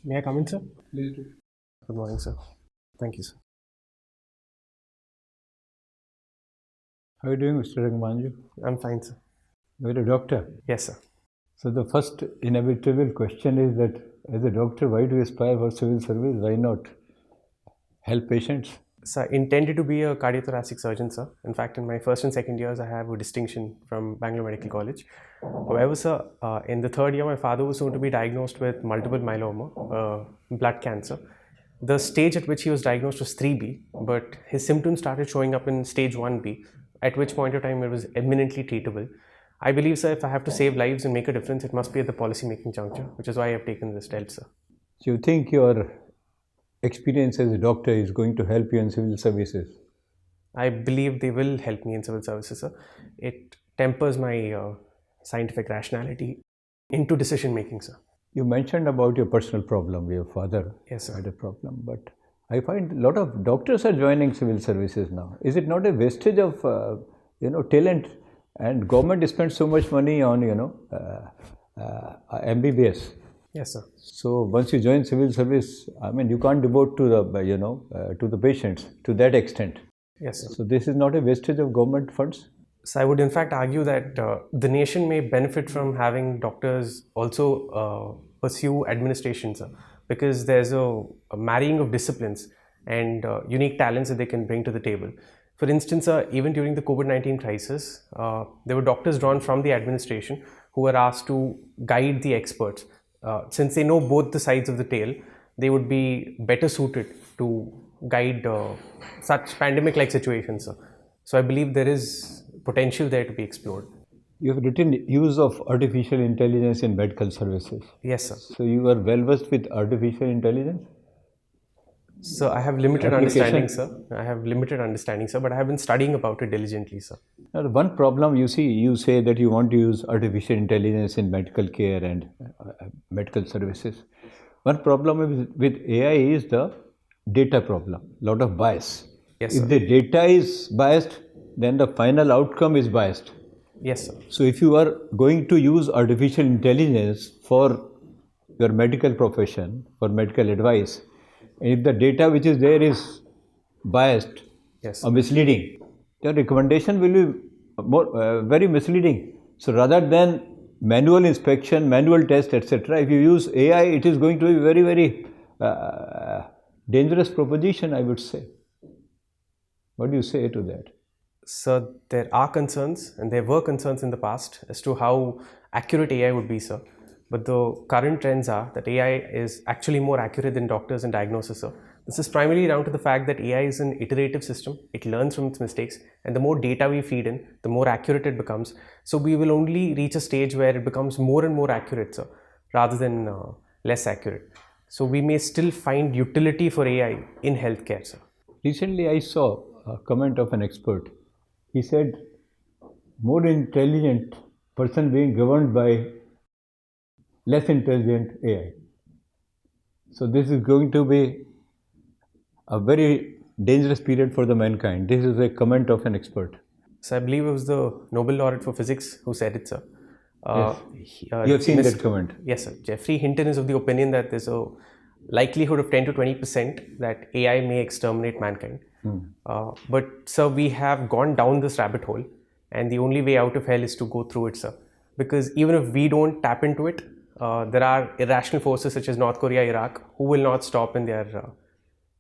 May I come in, sir? Please do. Good morning, sir. Thank you, sir. How are you doing, Mr. Rangamanju? I'm fine, sir. You're a doctor. Yes, sir. So the first inevitable question is that as a doctor, why do you aspire for civil service? Why not help patients? So I intended to be a cardiothoracic surgeon, sir. In fact, in my first and second years, I have a distinction from Bangalore Medical College. However, sir, in the third year, my father was soon to be diagnosed with multiple myeloma, blood cancer. The stage at which he was diagnosed was 3B, but his symptoms started showing up in stage 1B, at which point of time it was eminently treatable. I believe, sir, if I have to save lives and make a difference, it must be at the policy-making juncture, which is why I have taken this step, sir. So you think your experience as a doctor is going to help you in civil services? I believe they will help me in civil services, sir. It tempers my scientific rationality into decision making, sir. You mentioned about your personal problem. Your father Yes, sir. had a problem, but I find a lot of doctors are joining civil services now. Is it not a wastage of talent? And government spends so much money on MBBS. Yes, sir. So once you join civil service, I mean, you can't devote to the to the patients to that extent. Yes, sir. So this is not a wastage of government funds. So I would in fact argue that the nation may benefit from having doctors also pursue administration, sir, because there's a marrying of disciplines and unique talents that they can bring to the table. For instance, even during the COVID-19 crisis, there were doctors drawn from the administration who were asked to guide the experts. Since they know both the sides of the tale, they would be better suited to guide such pandemic-like situations, sir. So I believe there is potential there to be explored. You have written use of artificial intelligence in medical services. Yes, sir. So you are well versed with artificial intelligence? So I have limited understanding, sir. I have limited understanding, sir, but I have been studying about it diligently, sir. Now, the one problem you say that you want to use artificial intelligence in medical care and medical services. One problem with AI is the data problem, lot of bias. Yes, sir. If the data is biased, then the final outcome is biased. Yes, sir. So if you are going to use artificial intelligence for your medical profession, for medical advice, and if the data which is there is biased, yes, or misleading, your recommendation will be very misleading. So rather than manual inspection, manual test, etc., if you use AI, it is going to be very, very dangerous proposition, I would say. What do you say to that? So there are concerns, and there were concerns in the past as to how accurate AI would be, sir. But the current trends are that AI is actually more accurate than doctors in diagnosis, sir. This is primarily down to the fact that AI is an iterative system. It learns from its mistakes, and the more data we feed in, the more accurate it becomes. So we will only reach a stage where it becomes more and more accurate, sir, rather than less accurate. So we may still find utility for AI in healthcare, sir. Recently, I saw a comment of an expert. He said, more intelligent person being governed by less intelligent AI. So this is going to be a very dangerous period for the mankind. This is a comment of an expert. So I believe it was the Nobel laureate for physics who said it, sir. Yes. You have seen that comment? Yes, sir. Geoffrey Hinton is of the opinion that there's a likelihood of 10 to 20% that AI may exterminate mankind. But sir, we have gone down this rabbit hole, and the only way out of hell is to go through it, sir. Because even if we don't tap into it, there are irrational forces such as North Korea, Iraq, who will not stop in their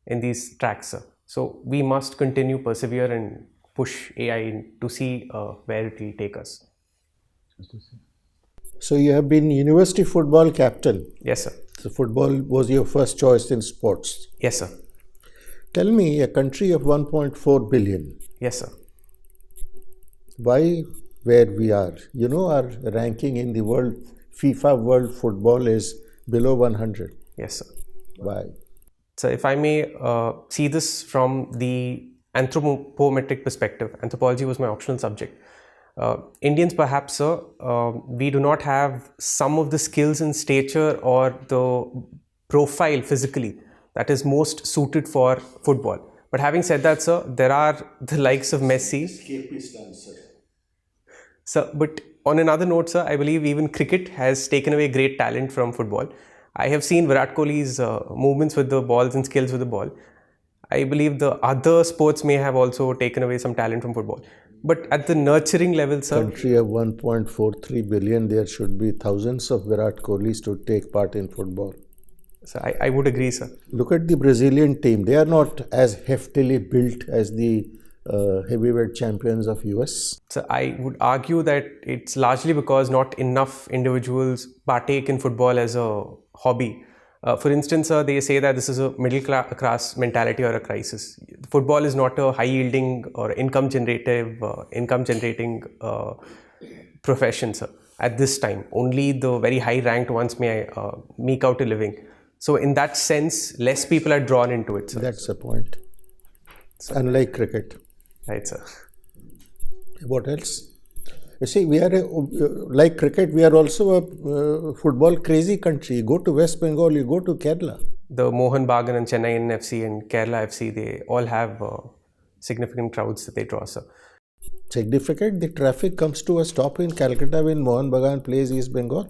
in these tracks, sir. So we must continue, persevere, and push AI to see where it will take us. So you have been university football captain. Yes, sir. So football was your first choice in sports. Yes, sir. Tell me, a country of 1.4 billion. Yes, sir. Why where we are? You know, our ranking in the world, FIFA World Football is below 100. Yes, sir. Why? So if I may see this from the anthropometric perspective, anthropology was my optional subject. Indians perhaps, sir, we do not have some of the skills and stature or the profile physically that is most suited for football. But having said that, sir, there are the likes of Messi. Sir, but on another note, sir, I believe even cricket has taken away great talent from football. I have seen Virat Kohli's movements with the balls and skills with the ball. I believe the other sports may have also taken away some talent from football. But at the nurturing level, sir, Country of 1.43 billion, there should be thousands of Virat Kohlis to take part in football. so I would agree, sir. Look at the Brazilian team. They are not as heftily built as the heavyweight champions of US. So I would argue that it's largely because not enough individuals partake in football as a hobby. For instance, they say that this is a middle class mentality or a crisis. Football is not a high yielding or income generating profession, sir. At this time, only the very high ranked ones may make out a living. So in that sense, less people are drawn into it, sir. That's the point. Unlike cricket. Right, sir. What else? You see, we are like cricket. We are also a football crazy country. You go to West Bengal, you go to Kerala. The Mohan Bagan and Chennai FC and Kerala FC, they all have significant crowds that they draw, sir. Significant. The traffic comes to a stop in Calcutta when Mohan Bagan plays East Bengal.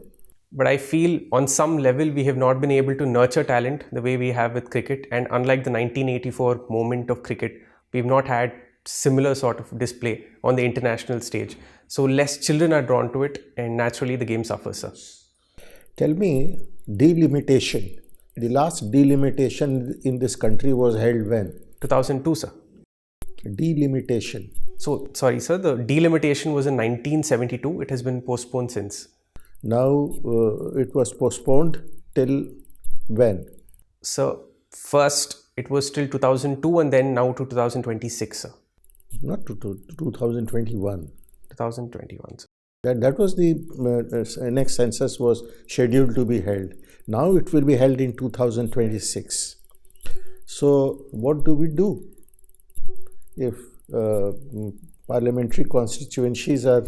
But I feel on some level we have not been able to nurture talent the way we have with cricket. And unlike the 1984 moment of cricket, we've not had similar sort of display on the international stage. So less children are drawn to it and naturally the game suffers, sir. Tell me, delimitation. The last delimitation in this country was held when? 2002, sir. Delimitation. So, sorry, sir, the delimitation was in 1972. It has been postponed since. Now it was postponed till when? So, first it was till 2002 and then now to 2026, sir. Not to 2021. 2021, sir. That was the next census was scheduled to be held. Now it will be held in 2026. So what do we do if parliamentary constituencies are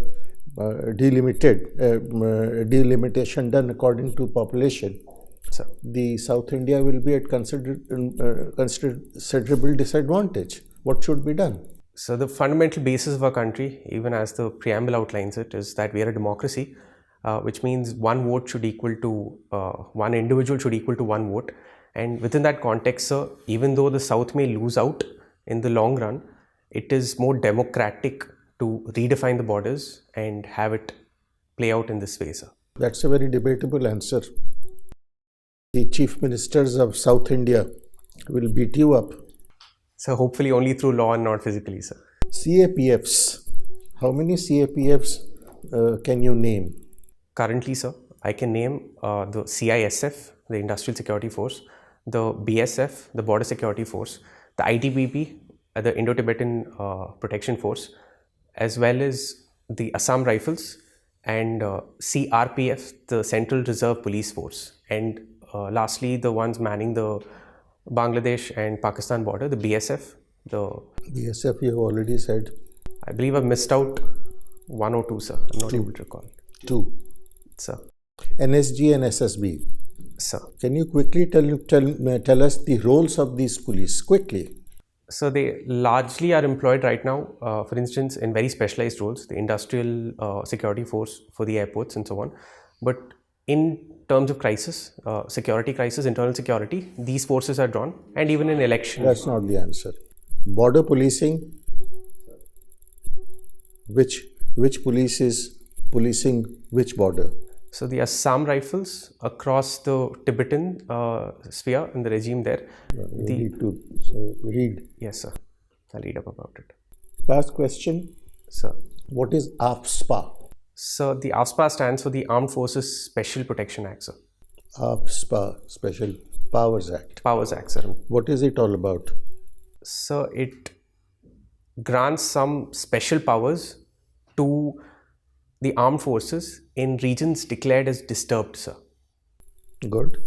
delimitation done according to population? Sir. The South India will be at considerable disadvantage. What should be done? So the fundamental basis of our country, even as the preamble outlines it, is that we are a democracy, which means one vote should equal to, one individual should equal to one vote. And within that context, sir, even though the South may lose out in the long run, it is more democratic to redefine the borders and have it play out in this way, sir. That's a very debatable answer. The chief ministers of South India will beat you up. So hopefully only through law and not physically, sir. CAPFs. How many CAPFs can you name? Currently, sir, I can name the CISF, the Industrial Security Force, the BSF, the Border Security Force, the ITBP, the Indo-Tibetan Protection Force, as well as the Assam Rifles and CRPF, the Central Reserve Police Force, and lastly the ones manning the Bangladesh and Pakistan border, the BSF. The BSF you have already said. I believe I've missed out one or two, sir. I'm not able to recall. Two. Sir. NSG and SSB. Sir. Can you quickly tell us the roles of these police? Quickly. So they largely are employed right now, for instance, in very specialized roles, the Industrial Security Force for the airports and so on. But in terms of crisis, security crisis, internal security, these forces are drawn, and even in election. That's not the answer. Border policing. Which police is policing which border? So the Assam Rifles across the Tibetan sphere in the regime there. You need to read. Yes, sir. I'll read up about it. Last question. Sir. What is AFSPA? So the AFSPA stands for the Armed Forces Special Protection Act, sir. AFSPA, Special Powers Act. Powers Act, sir. What is it all about? So it grants some special powers to the armed forces in regions declared as disturbed, sir. Good.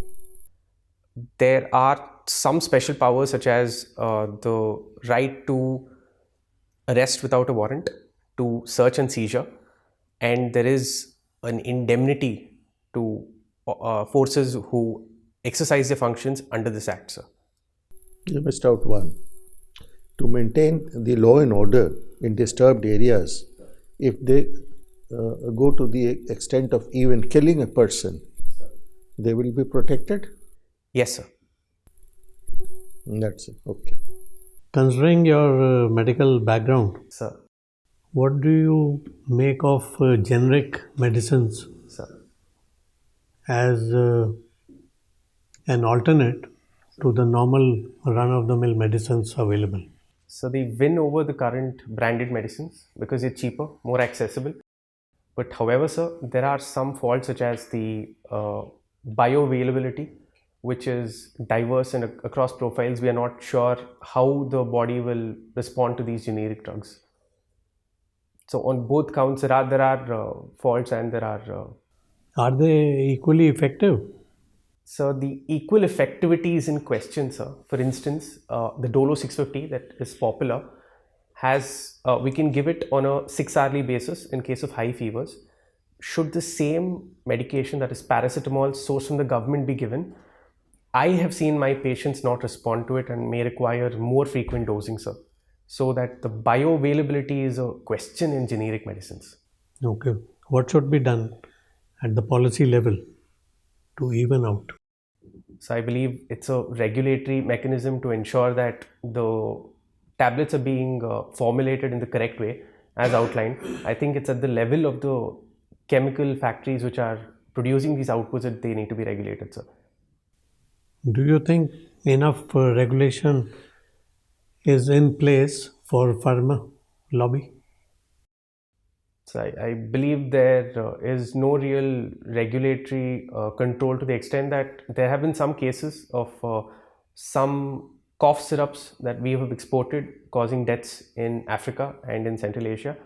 There are some special powers such as the right to arrest without a warrant, to search and seizure, and there is an indemnity to forces who exercise their functions under this act, sir. You missed out one. To maintain the law and order in disturbed areas, if they go to the extent of even killing a person, They will be protected? Yes, sir. That's it. Okay. Considering your medical background, Sir. what do you make of generic medicines Sir. as an alternate to the normal run-of-the-mill medicines available? So they win over the current branded medicines because they're cheaper, more accessible. But however, sir, there are some faults such as the bioavailability, which is diverse and across profiles. We are not sure how the body will respond to these generic drugs. So on both counts, there are faults and there are. Are they equally effective? So the equal effectivity is in question, sir. For instance, the Dolo 650 that is popular has we can give it on a 6-hourly basis in case of high fevers. Should the same medication, that is paracetamol, sourced from the government, be given, I have seen my patients not respond to it and may require more frequent dosing, sir. So that the bioavailability is a question in generic medicines. Okay. What should be done at the policy level to even out? So I believe it's a regulatory mechanism to ensure that the tablets are being formulated in the correct way as outlined. I think it's at the level of the chemical factories which are producing these outputs that they need to be regulated, sir. Do you think enough regulation is in place for pharma lobby? So I believe there is no real regulatory control to the extent that there have been some cases of some cough syrups that we have exported causing deaths in Africa and in Central Asia.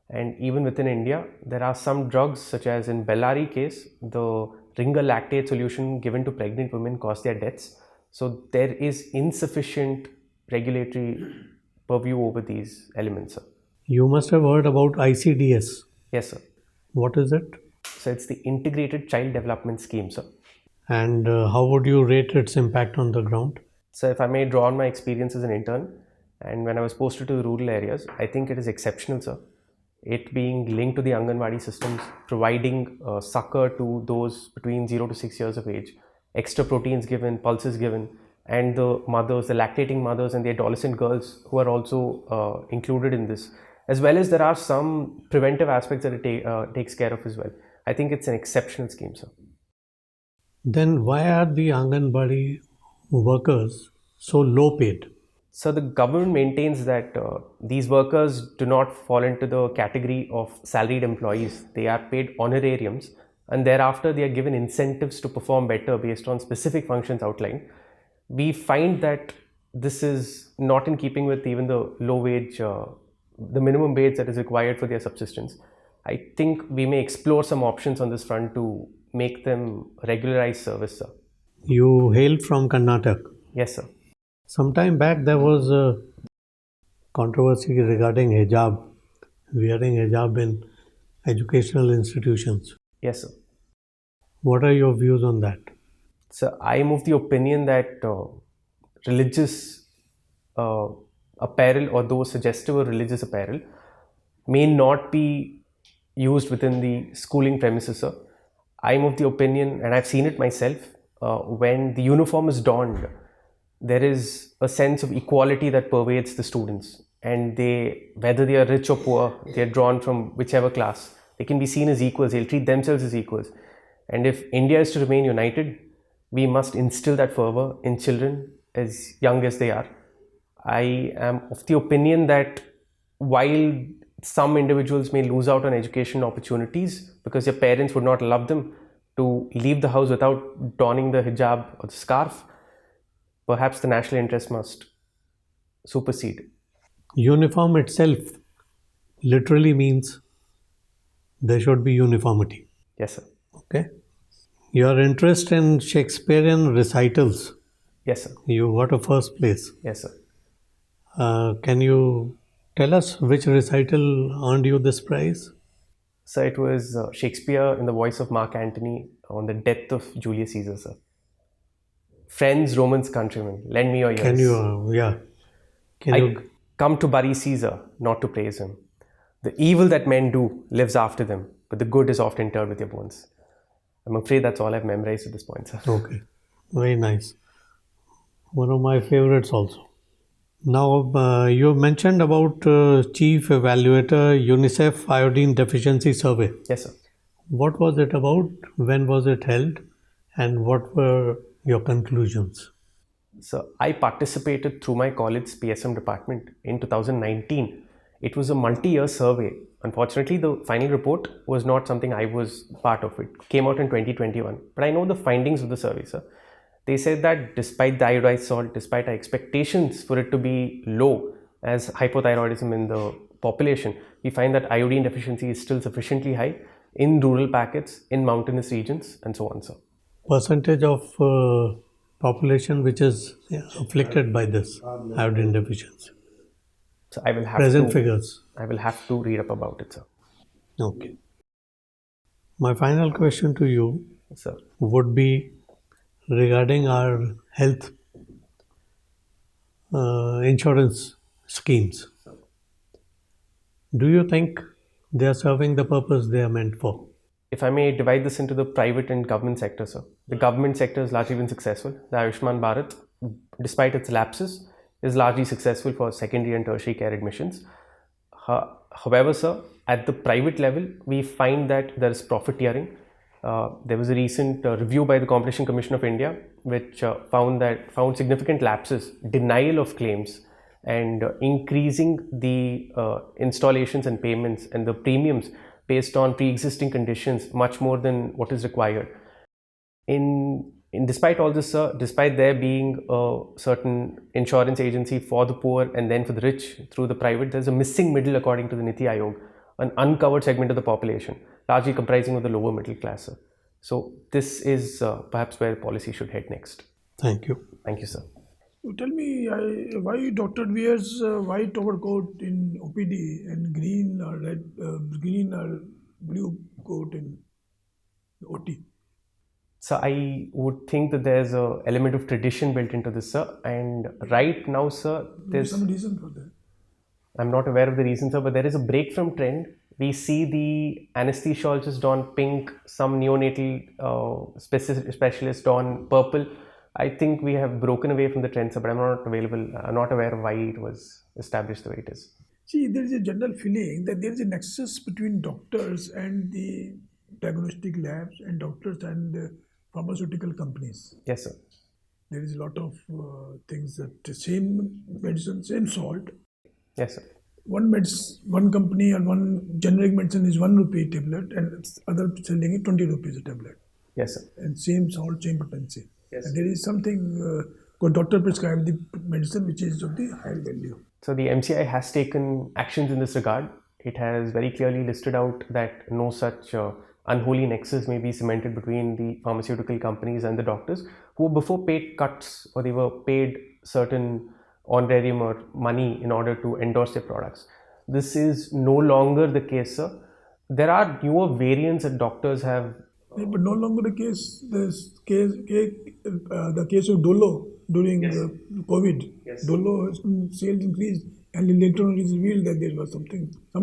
And even within India, there are some drugs such as in Bellari case, the ringer lactate solution given to pregnant women caused their deaths. So there is insufficient regulatory purview over these elements, sir. You must have heard about ICDS. Yes, sir. What is it? So it's the Integrated Child Development Scheme, sir. And how would you rate its impact on the ground? So if I may draw on my experience as an intern and when I was posted to the rural areas, I think it is exceptional, sir. It being linked to the Anganwadi systems, providing succor to those between 0 to 6 years of age, extra proteins given, pulses given, and the mothers, the lactating mothers and the adolescent girls who are also included in this. As well as there are some preventive aspects that it takes care of as well. I think it's an exceptional scheme, sir. Then why are the Anganwadi workers so low paid? So the government maintains that these workers do not fall into the category of salaried employees. They are paid honorariums and thereafter they are given incentives to perform better based on specific functions outlined. We find that this is not in keeping with even the low wage, the minimum wage that is required for their subsistence. I think we may explore some options on this front to make them regularized service, sir. You hail from Karnataka. Yes, sir. Some time back there was a controversy regarding hijab, wearing hijab in educational institutions. Yes, sir. What are your views on that? So I am of the opinion that religious apparel or those suggestive of religious apparel may not be used within the schooling premises, sir. I am of the opinion, and I've seen it myself, when the uniform is donned, there is a sense of equality that pervades the students, and they, whether they are rich or poor, they are drawn from whichever class, they can be seen as equals. They'll treat themselves as equals. And if India is to remain united, we must instill that fervor in children as young as they are. I am of the opinion that while some individuals may lose out on education opportunities because their parents would not allow them to leave the house without donning the hijab or the scarf, perhaps the national interest must supersede. Uniform itself literally means there should be uniformity. Yes, sir. Okay. Your interest in Shakespearean recitals. Yes, sir. You got a first place. Yes, sir. Can you tell us which recital earned you this prize? So it was Shakespeare in the voice of Mark Antony on the death of Julius Caesar, sir. Friends, Romans, countrymen, lend me your ears. Can you, I come to bury Caesar, not to praise him. The evil that men do lives after them, but the good is oft interred with your bones. I'm afraid that's all I've memorized at this point, sir. Okay, very nice. One of my favorites also. Now, you mentioned about Chief Evaluator UNICEF Iodine Deficiency Survey. Yes, sir. What was it about? When was it held? And what were your conclusions? So I participated through my college PSM department in 2019. It was a multi-year survey. Unfortunately, the final report was not something I was part of. It came out in 2021. But I know the findings of the survey, sir. They said that despite the iodized salt, despite our expectations for it to be low as hypothyroidism in the population, we find that iodine deficiency is still sufficiently high in rural packets, in mountainous regions, and so on, sir. Percentage of population which is afflicted by this iodine deficiency. So I will have Present figures. I will have to read up about it, sir. Okay. My final question to you Yes, sir. would be regarding our health insurance schemes. Do you think they are serving the purpose they are meant for? If I may divide this into the private and government sector, sir. The government sector has largely been successful. The Ayushman Bharat, despite its lapses, is largely successful for secondary and tertiary care admissions. However, sir, at the private level, we find that there is profiteering. There was a recent review by the Competition Commission of India, which found significant lapses, denial of claims, and increasing the installations and payments and the premiums based on pre-existing conditions much more than what is required. Despite all this, sir, despite there being a certain insurance agency for the poor and then for the rich through the private, there's a missing middle according to the Niti Aayog, an uncovered segment of the population, largely comprising of the lower middle class, sir. So this is perhaps where policy should head next. Thank you. Thank you, sir. Tell me why doctor wears white overcoat in OPD and green or red, green or blue coat in OT? So I would think that there's an element of tradition built into this, sir. And right now, sir, There's some reason for that. I'm not aware of the reason, sir, but there is a break from trend. We see the anesthesiologist don pink, some neonatal specialist don purple. I think we have broken away from the trend, sir, but I'm not aware of why it was established the way it is. See, there is a general feeling that there is a nexus between doctors and the diagnostic labs and doctors and the pharmaceutical companies. Yes, sir. There is a lot of things that the same medicine, same salt. Yes, sir. One company or one generic medicine is 1 rupee tablet and other selling it 20 rupees a tablet. Yes, sir. And same salt, same potency. Yes. And there is something when doctor prescribed the medicine which is of the higher value. So the MCI has taken actions in this regard. It has very clearly listed out that no such unholy nexus may be cemented between the pharmaceutical companies and the doctors who before paid cuts or they were paid certain honorarium or money in order to endorse their products. This is no longer the case, sir. There are newer variants that doctors have. Yeah, but no longer the case. The case of Dolo during COVID. Yes. Dolo sales increased, and later on it is revealed that there was some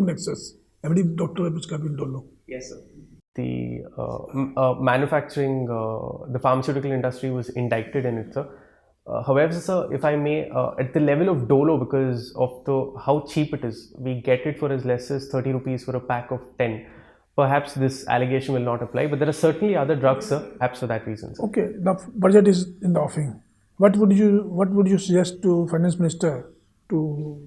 nexus. Every doctor was prescribing Dolo. Yes, sir. The manufacturing, the pharmaceutical industry was indicted in it, sir. However, sir, if I may, at the level of Dolo, because of how cheap it is, we get it for as less as 30 rupees for a pack of 10. Perhaps this allegation will not apply, but there are certainly other drugs, sir, perhaps for that reason, sir. Okay, the budget is in the offing. What would you suggest to finance minister to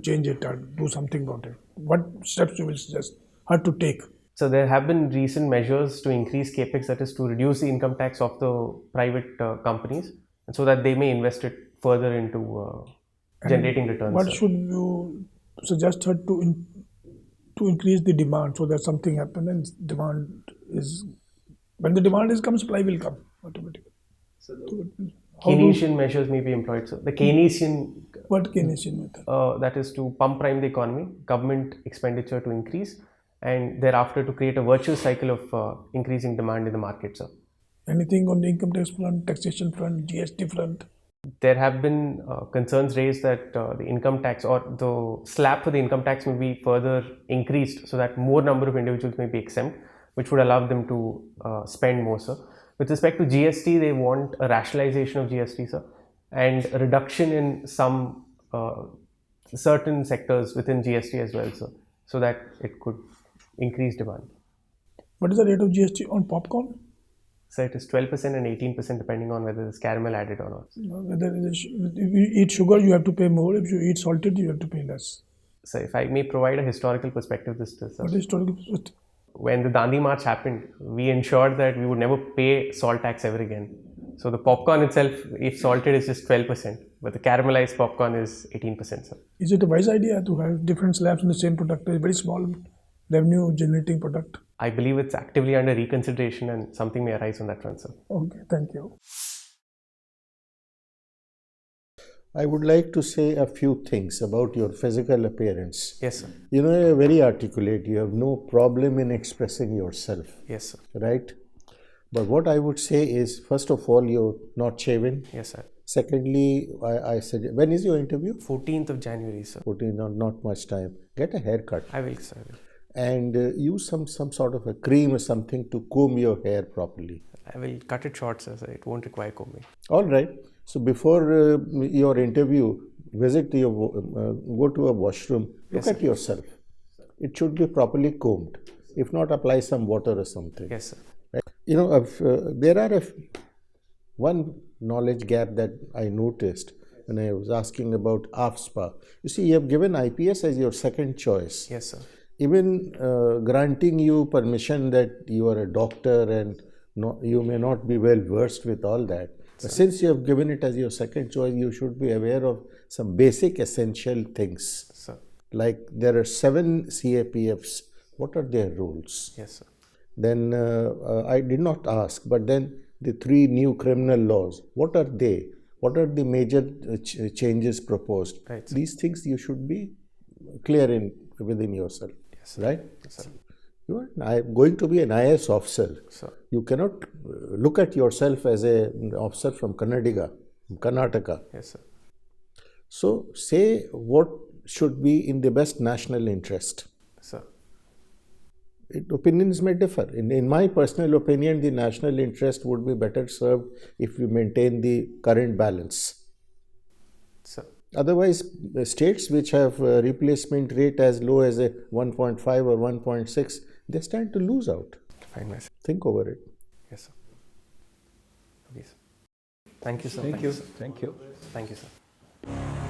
change it or do something about it? What steps you will suggest her to take? So there have been recent measures to increase capex, that is to reduce the income tax of the private companies, and so that they may invest it further into generating returns. What sir. should you suggest her to increase the demand so that something happens and demand is when the demand is come, supply will come automatically. So Keynesian measures may be employed. So the Keynesian what Keynesian method? That is to pump prime the economy, government expenditure to increase, and thereafter to create a virtuous cycle of increasing demand in the market, sir. Anything on the income tax front, taxation front, GST front? There have been concerns raised that the income tax or the slab for the income tax may be further increased so that more number of individuals may be exempt. which would allow them to spend more, sir. With respect to GST, they want a rationalization of GST, sir, and a reduction in some certain sectors within GST as well, sir, so that it could increase demand. What is the rate of GST on popcorn? So it is 12% and 18% depending on whether there's caramel added or not. Whether if you eat sugar, you have to pay more. If you eat salted, you have to pay less. So if I may provide a historical perspective, this is, What is historical? when the Dandi March happened, we ensured that we would never pay salt tax ever again. So the popcorn itself, if salted, is just 12%, but the caramelized popcorn is 18%, sir. Is it a wise idea to have different slabs in the same product? A very small revenue generating product. I believe it's actively under reconsideration and something may arise on that front, sir. Okay, thank you. I would like to say a few things about your physical appearance. Yes, sir. You know, you're very articulate. You have no problem in expressing yourself. Yes, sir. Right? But what I would say is, first of all, you're not shaven. Yes, sir. Secondly, I suggest, when is your interview? 14th of January, sir. 14th, not much time. Get a haircut. I will, sir. And use some sort of a cream or something to comb your hair properly. I will cut it short, sir. It won't require combing. All right. So before your interview, visit your go to a washroom. Look at yourself. It should be properly combed. If not, apply some water or something. Yes, sir. Right? You know, there are one knowledge gap that I noticed when I was asking about AFSPA. You see, you have given IPS as your second choice. Yes, sir. Even granting you permission that you are a doctor and you may not be well versed with all that. Since you have given it as your second choice, you should be aware of some basic essential things. Sir. Like there are 7 CAPFs. What are their rules? Yes, sir. Then I did not ask, but then the 3 new criminal laws, what are they? What are the major changes proposed? Right, sir. These things you should be clear within yourself. Yes, sir. Right? Yes, sir. You are going to be an IAS officer. Sir. You cannot look at yourself as an officer from Karnataka. Yes, sir. So say what should be in the best national interest. Sir. Opinions may differ. In my personal opinion, the national interest would be better served if we maintain the current balance. Sir. Otherwise, states which have replacement rate as low as a 1.5 or 1.6, they stand to lose out. Fine, my sir. Think over it. Yes, sir. Okay, sir. Thank you, sir. Thank you. Sir. Thank you. Thank you, sir.